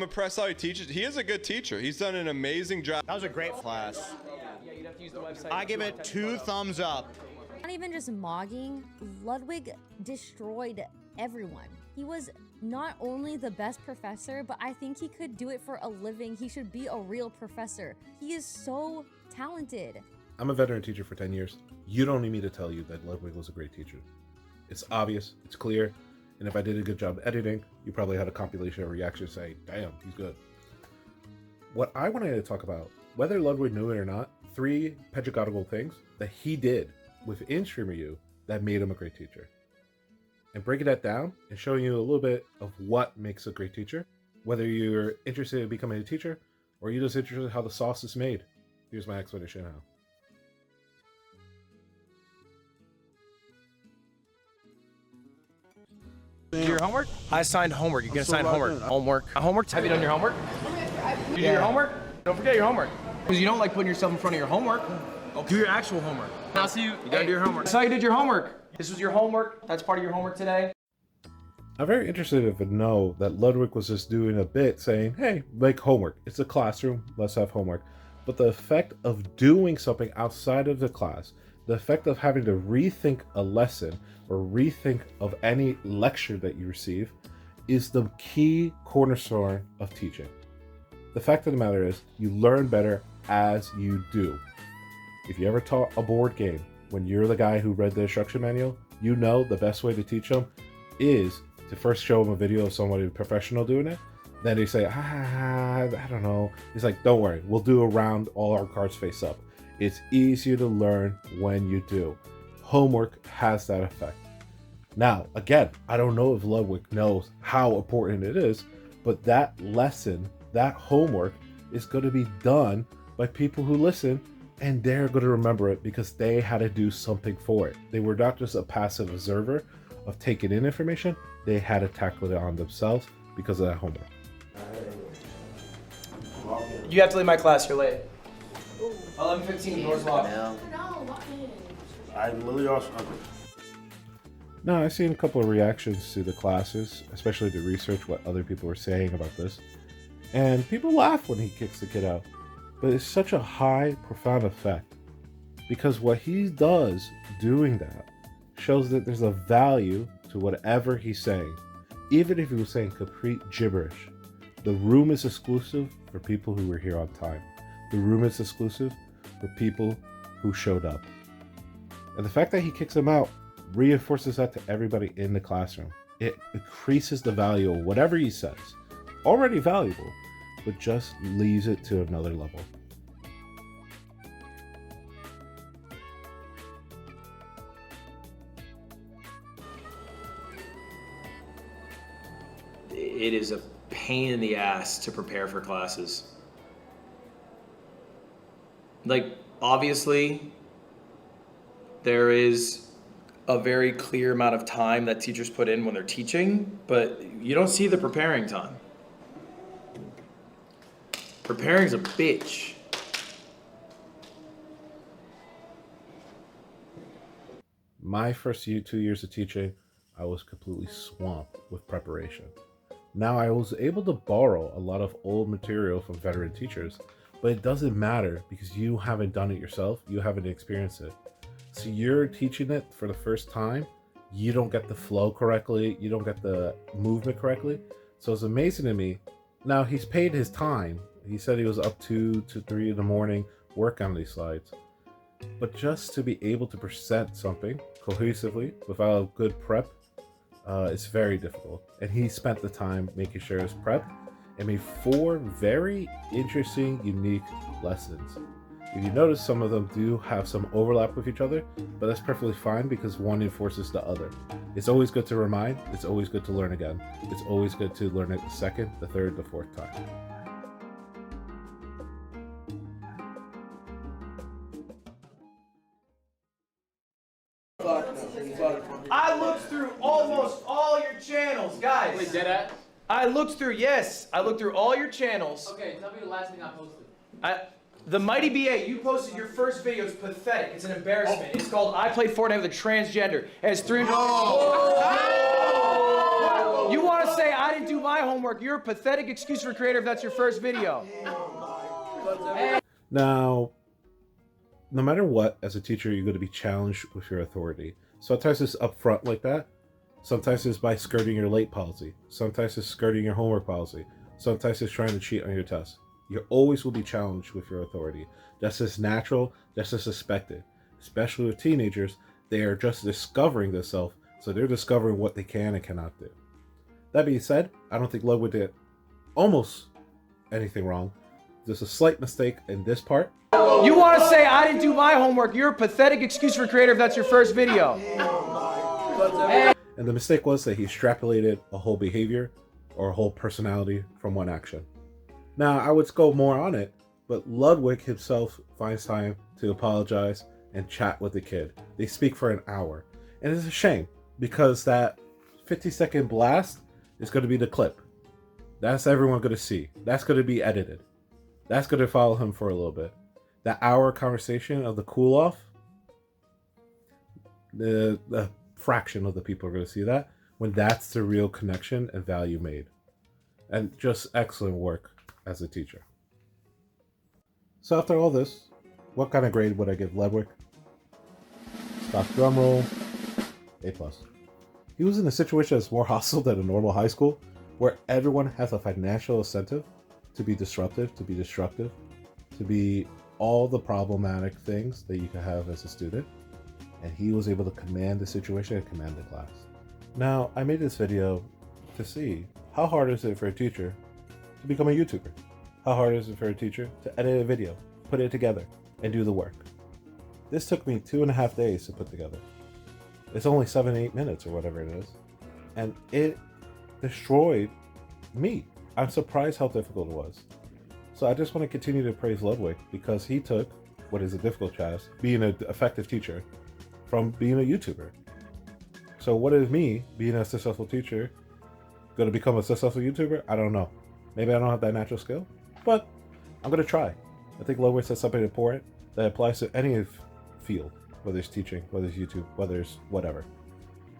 I'm impressed how he teaches. He is a good teacher. He's done an amazing job. That was a great class. Yeah, you'd have to use the website. I give it 2 thumbs up. Not even just mogging, Ludwig destroyed everyone. He was not only the best professor, but I think he could do it for a living. He should be a real professor. He is so talented. I'm a veteran teacher for 10 years. You don't need me to tell you that Ludwig was a great teacher. It's obvious, it's clear, and if I did a good job editing, you probably had a compilation of reactions saying, damn, he's good. What I wanted to talk about, whether Ludwig knew it or not, 3 pedagogical things that he did within StreamerU that made him a great teacher. And breaking that down and showing you a little bit of what makes a great teacher, whether you're interested in becoming a teacher or you're just interested in how the sauce is made. Here's my explanation how. Did your homework? I assigned homework. You're gonna sign homework. Homework. Have you done your homework? You do your homework? Don't forget your homework. Because you don't like putting yourself in front of your homework. Do your actual homework. I'll see you. You gotta do your homework. That's how you did your homework. This was your homework. That's part of your homework today. I'm very interested to know that Ludwig was just doing a bit saying, hey, make homework. It's a classroom, let's have homework. But the effect of doing something outside of the class, the effect of having to rethink a lesson or rethink of any lecture that you receive is the key cornerstone of teaching. The fact of the matter is, you learn better as you do. If you ever taught a board game, when you're the guy who read the instruction manual, you know the best way to teach them is to first show them a video of somebody professional doing it. Then they say, I don't know. He's like, don't worry, we'll do a round, all our cards face up. It's easier to learn when you do. Homework has that effect. Now, again, I don't know if Ludwig knows how important it is, but that lesson, that homework is going to be done by people who listen, and they're going to remember it because they had to do something for it. They were not just a passive observer of taking in information, they had to tackle it on themselves because of that homework. You have to leave my class. You're late. 11:15. Doors locked. I literally also. Now, I've seen a couple of reactions to the classes, especially the research, what other people were saying about this. And people laugh when he kicks the kid out. But it's such a high, profound effect. Because what he does doing that shows that there's a value to whatever he's saying. Even if he was saying complete gibberish. The room is exclusive for people who were here on time. The room is exclusive for people who showed up. And the fact that he kicks them out reinforces that to everybody in the classroom. It increases the value of whatever he says. Already valuable, but just leaves it to another level. It is a pain in the ass to prepare for classes. Like, obviously, there is a very clear amount of time that teachers put in when they're teaching, but you don't see the preparing time. Preparing's a bitch. My first 2 years of teaching, I was completely swamped with preparation. Now I was able to borrow a lot of old material from veteran teachers, but it doesn't matter because you haven't done it yourself, you haven't experienced it. So you're teaching it for the first time, you don't get the flow correctly, you don't get the movement correctly. So it's amazing to me. Now he's paid his time. He said he was up 2 to 3 in the morning working on these slides. But just to be able to present something cohesively without a good prep, it's very difficult. And he spent the time making sure it's prepped and made 4 very interesting, unique lessons. If you notice, some of them do have some overlap with each other, but that's perfectly fine because one enforces the other. It's always good to remind, it's always good to learn again. It's always good to learn it the second, the third, the fourth time. I looked through almost all your channels, guys. Wait, dead at? I looked through all your channels. Okay, tell me the last thing I posted. The Mighty BA, you posted your first video. It's pathetic. It's an embarrassment. It's called I Played Fortnite with a Transgender. It has 300. You want to say I didn't didn't do my homework. You're a pathetic excuse for creator if that's your first video. Now, no matter what, as a teacher, you're going to be challenged with your authority. Sometimes it's upfront like that. Sometimes it's by skirting your late policy. Sometimes it's skirting your homework policy. Sometimes it's trying to cheat on your test. You always will be challenged with your authority. That's as natural, that's as expected. Especially with teenagers, they are just discovering themselves, so they're discovering what they can and cannot do. That being said, I don't think Ludwig did almost anything wrong. There's a slight mistake in this part. You want to say I didn't do my homework? You're a pathetic excuse for creator if that's your first video. And the mistake was that he extrapolated a whole behavior or a whole personality from one action. Now, I would go more on it, but Ludwig himself finds time to apologize and chat with the kid. They speak for an hour. And it's a shame because that 50-second blast is going to be the clip. That's everyone going to see. That's going to be edited. That's going to follow him for a little bit. That hour conversation of the cool off, the fraction of the people are going to see that when that's the real connection and value made. And just excellent work as a teacher. So after all this, what kind of grade would I give Ludwig? Stock drum roll, A+. He was in a situation that's more hostile than a normal high school, where everyone has a financial incentive to be disruptive, to be destructive, to be all the problematic things that you can have as a student. And he was able to command the situation and command the class. Now, I made this video to see how hard is it for a teacher to become a YouTuber? How hard is it for a teacher to edit a video, put it together, and do the work? This took me 2.5 days to put together. It's only 7-8 minutes or whatever it is. And it destroyed me. I'm surprised how difficult it was. So I just want to continue to praise Ludwig because he took what is a difficult task, being an effective teacher, from being a YouTuber. So what is me, being a successful teacher, going to become a successful YouTuber? I don't know. Maybe I don't have that natural skill, but I'm going to try. I think Ludwig said something important that applies to any field, whether it's teaching, whether it's YouTube, whether it's whatever.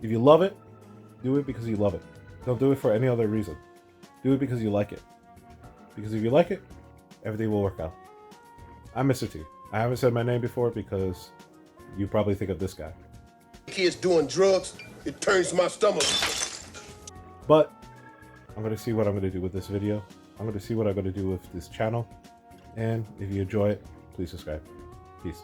If you love it, do it because you love it. Don't do it for any other reason. Do it because you like it. Because if you like it, everything will work out. I'm Mr. T. I haven't said my name before because you probably think of this guy. Kids doing drugs, it turns my stomach. But I'm going to see what I'm going to do with this video. I'm going to see what I'm going to do with this channel. And if you enjoy it, please subscribe. Peace.